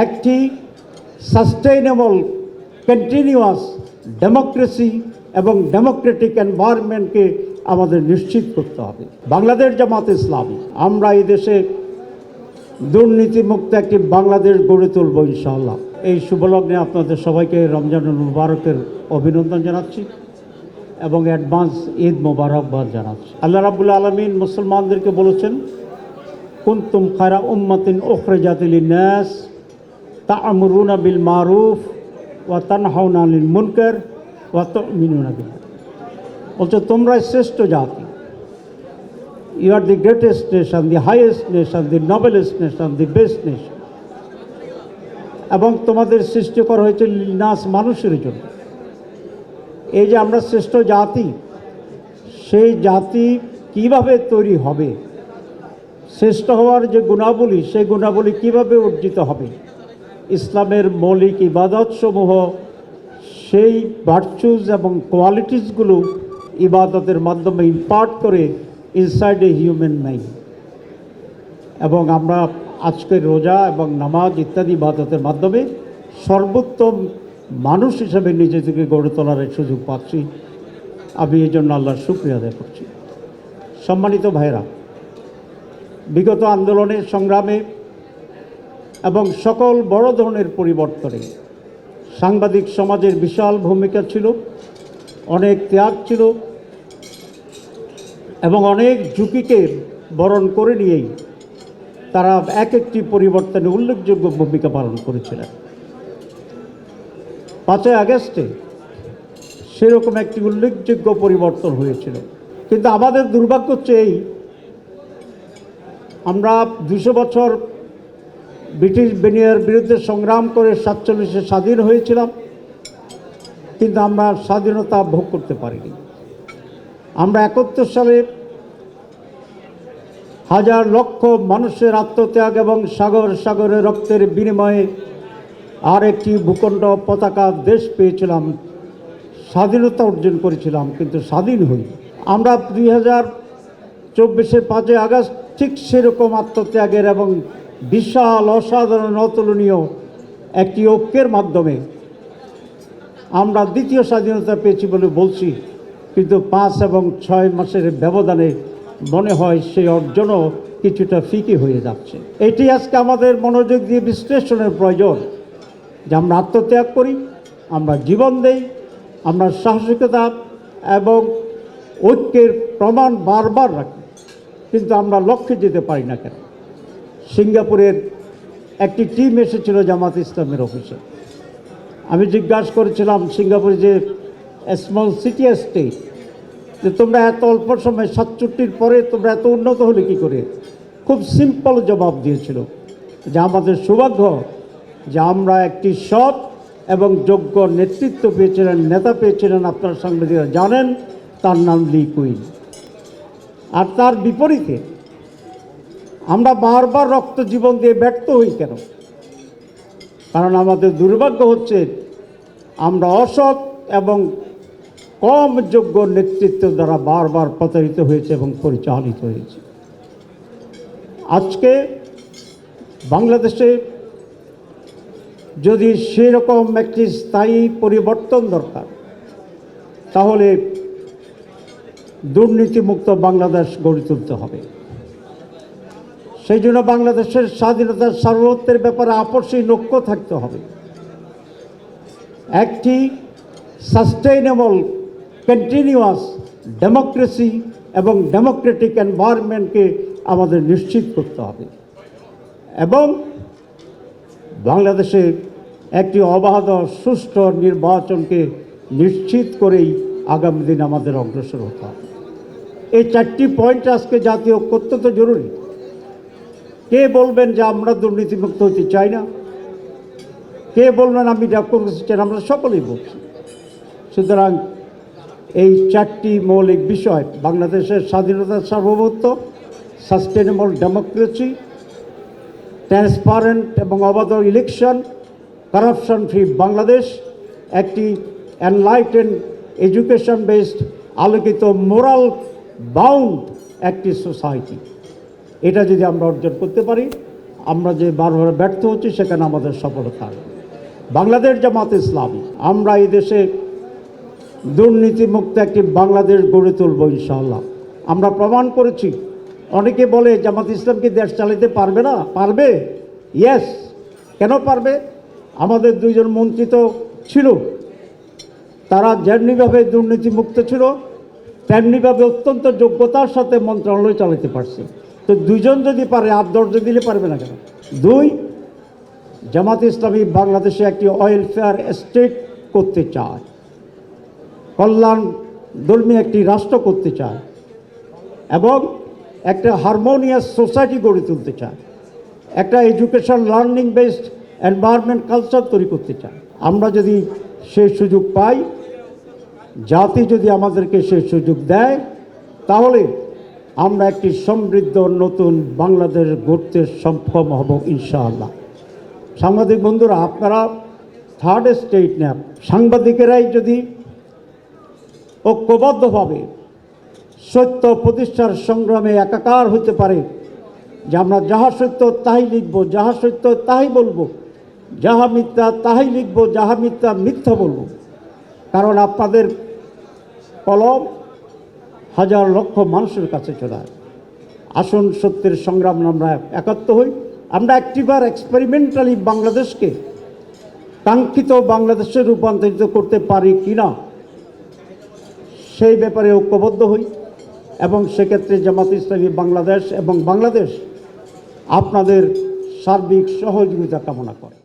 একটি sustainable continuous democracy এবং Democratic এনভায়রনমেন্টকে আমাদের নিশ্চিত করতে হবে। বাংলাদেশ জামাত ইসলামী আমরা এই দেশে দুর্নীতিমুক্ত একটি বাংলাদেশ গড়ে তুলব ইনশাআল্লাহ। এই শুভলগ্নে আপনাদের সবাইকে রমজানুল মুবারকের অভিনন্দন জানাচ্ছি এবং অ্যাডভান্স ঈদ মোবারকবাদ জানাচ্ছি। আল্লাহ রাব্বুল আলামিন মুসলমানদেরকে বলেছেন, কুনতুম খায়রা উম্মাতিন উখরিজাত লিন-নাস তা'মুরুনা বিল মারুফ ওয়া তানহাউনা আনিল মুনকার ওয়া তু'মিনুনা বিল্লাহ। বলছে তোমরা শ্রেষ্ঠ জাতি, you are the greatest nation, the highest nation, the noblest nation, the best nation. এবং তোমাদের সৃষ্টি করা হয়েছে লিন-নাস, মানুষের জন্য। এই যে আমরা শ্রেষ্ঠ জাতি, সেই জাতি কিভাবে তৈরি হবে, শ্রেষ্ঠ হওয়ার যে গুণাবলী, সেই গুণাবলী কিভাবে অর্জিত হবে, ইসলামের মৌলিক ইবাদতসমূহ সেই ভার্চুজ এবং কোয়ালিটিসগুলো ইবাদতের মাধ্যমে ইম্পার্ট করে ইনসাইড এ হিউম্যান মাইন্ড। এবং আমরা আজকের রোজা এবং নামাজ ইত্যাদি ইবাদতের মাধ্যমে সর্বোত্তম মানুষ হিসেবে নিজেদেরকে গড়ে তোলার সুযোগ পাচ্ছি। আমি এই জন্য আল্লাহর শুকরিয়া আদায় করছি। সম্মানিত ভাইরা, বিগত আন্দোলনে, সংগ্রামে এবং সকল বড় ধরনের পরিবর্তনে সাংবাদিক সমাজের বিশাল ভূমিকা ছিল, অনেক ত্যাগ ছিল এবং অনেক ঝুঁকিকে বরণ করে নিয়েই তারা এক একটি পরিবর্তনে উল্লেখযোগ্য ভূমিকা পালন করেছিলেন। 5ই আগস্টে সেরকম একটি উল্লেখযোগ্য পরিবর্তন হয়েছিল। কিন্তু আমাদের দুর্ভাগ্য হচ্ছে এই, আমরা 200 বছর ব্রিটিশ বেনিয়ার বিরুদ্ধে সংগ্রাম করে 47-এ স্বাধীন হয়েছিলাম, কিন্তু আমরা স্বাধীনতা ভোগ করতে পারিনি। আমরা 71 সালে হাজার লক্ষ মানুষের আত্মত্যাগ এবং সাগর সাগরে রক্তের বিনিময়ে আর একটি ভূখণ্ড পতাকা দেশ পেয়েছিলাম, স্বাধীনতা অর্জন করেছিলাম, কিন্তু স্বাধীন হই। আমরা 2024-এর 5ই আগস্ট ঠিক সেরকম আত্মত্যাগের এবং বিশাল অসাধারণ অতুলনীয় একটি ঐক্যের মাধ্যমে আমরা দ্বিতীয় স্বাধীনতা পেয়েছি বলে বলছি, কিন্তু 5 এবং 6 মাসের ব্যবধানে মনে হয় সেই অর্জনও কিছুটা ফিকে হয়ে যাচ্ছে। এটি আজকে আমাদের মনোযোগ দিয়ে বিশ্লেষণের প্রয়োজন যে আমরা আত্মত্যাগ করি, আমরা জীবন দেই, আমরা সাহসিকতা এবং ঐক্যের প্রমাণ বারবার রাখি, কিন্তু আমরা লক্ষ্যে যেতে পারি না কেন? সিঙ্গাপুরের একটি টিম এসেছিল জামাত ইসলামের অফিসে। আমি জিজ্ঞাসা করেছিলাম, সিঙ্গাপুরে যে স্মল সিটি স্টেট, যে তোমরা এত অল্প সময় 67-র পরে তোমরা এত উন্নত হলে কী করে? খুব সিম্পল জবাব দিয়েছিল যে আমাদের সৌভাগ্য যে আমরা একটি সৎ এবং যোগ্য নেতৃত্ব পেয়েছিলেন, নেতা পেয়েছিলেন, আপনার সাংবাদিকরা জানেন, তার নাম লি কুইন। আর তার বিপরীতে আমরা বারবার রক্ত জীবন দিয়ে ব্যর্থ হই কেন? কারণ আমাদের দুর্ভাগ্য হচ্ছে আমরা অসৎ এবং কম যোগ্য নেতৃত্ব দ্বারা বারবার প্রতারিত হয়েছে এবং পরিচালিত হয়েছে। আজকে বাংলাদেশে যদি সেরকম একটি স্থায়ী পরিবর্তন দরকার, তাহলে দুর্নীতিমুক্ত বাংলাদেশ গড়ে তুলতে হবে। সেই জন্য বাংলাদেশের স্বাধীনতার সার্বভৌমত্বের ব্যাপারে আপসহীন ঐক্য থাকতে হবে। একটি সাস্টেইনেবল কন্টিনিউয়াস ডেমোক্রেসি এবং ডেমোক্রেটিক এনভায়রনমেন্টকে আমাদের নিশ্চিত করতে হবে এবং বাংলাদেশে একটি অবাধ সুষ্ঠু নির্বাচনকে নিশ্চিত করেই আগামী দিন আমাদের অগ্রসর হতে হবে। এই 4টি পয়েন্ট আজকে জাতীয় ঐক্য অত্যন্ত জরুরি। কে বলবেন যে আমরা দুর্নীতিমুক্ত হতে চাই না? কে বলবেন আমি ডেমোক্রেসি চাই না? আমরা সকলেই বলছি। সুতরাং এই 4টি মৌলিক বিষয়, বাংলাদেশের স্বাধীনতার সার্বভৌমত্ব, সাস্টেনেবল ডেমোক্রেসি, ট্রান্সপারেন্ট এবং অবাধ ইলেকশন, করাপশন ফ্রি বাংলাদেশ, একটি এনলাইটেন্ড এডুকেশন বেসড আলোকিত মোরাল বাউন্ড একটি সোসাইটি, এটা যদি আমরা অর্জন করতে পারি, আমরা যে বারবার ব্যর্থ হচ্ছি সেখানে আমাদের সফলতা। বাংলাদেশ জামাত ইসলামী, আমরা এই দেশে দুর্নীতিমুক্ত একটি বাংলাদেশ গড়ে তুলব ইনশাআল্লাহ। আমরা প্রমাণ করেছি। অনেকে বলে জামাত ইসলাম কি দেশ চালাতে পারবে না? পারবে। ইয়েস, কেন পারবে? আমাদের দুইজন মন্ত্রী তো ছিল, তারা যেমনিভাবে দুর্নীতিমুক্ত ছিল তেমনিভাবে অত্যন্ত যোগ্যতার সাথে মন্ত্রণালয় চালাতে পারছে। তো দুইজন যদি পারে, আর 10 জন দিলে পারবে না কেন? 2, জামাত ইসলামী বাংলাদেশে একটি ওয়েলফেয়ার স্টেট করতে চায়, কল্যাণ ধর্মী একটি রাষ্ট্র করতে চায় এবং একটা হারমোনিয়াস সোসাইটি গড়ে তুলতে চায়, একটা education learning based environment culture তৈরি করতে চায়। আমরা যদি সেই সুযোগ পাই, জাতি যদি আমাদেরকে সেই সুযোগ দেয়, তাহলে আমরা একটি সমৃদ্ধ নতুন বাংলাদেশ গড়তে সক্ষম হব ইনশাআল্লাহ। সাংবাদিক বন্ধুরা, আপনারা থার্ড স্টেট নেন, সাংবাদিকেরাই যদি ঐক্যবদ্ধভাবে সত্য প্রতিষ্ঠার সংগ্রামে একাকার হতে পারে, যে আমরা যাহা সত্য তাই লিখব, যাহা সত্য তাই বলবো, যাহা মিথ্যা তাই লিখব, যাহা মিথ্যা মিথ্যা বলবো। কারণ আপনাদের কলম হাজার লক্ষ মানুষের কাছে চলায়। আসুন সত্যের সংগ্রাম আমরা একাত্ম হই। আমরা একটিবার এক্সপেরিমেন্টালি বাংলাদেশকে কাঙ্ক্ষিত বাংলাদেশে রূপান্তরিত করতে পারি কিনা সেই ব্যাপারে ঐক্যবদ্ধ হই এবং সেক্ষেত্রে জামাত ইসলামী বাংলাদেশ এবং বাংলাদেশ আপনাদের সার্বিক সহযোগিতা কামনা করে।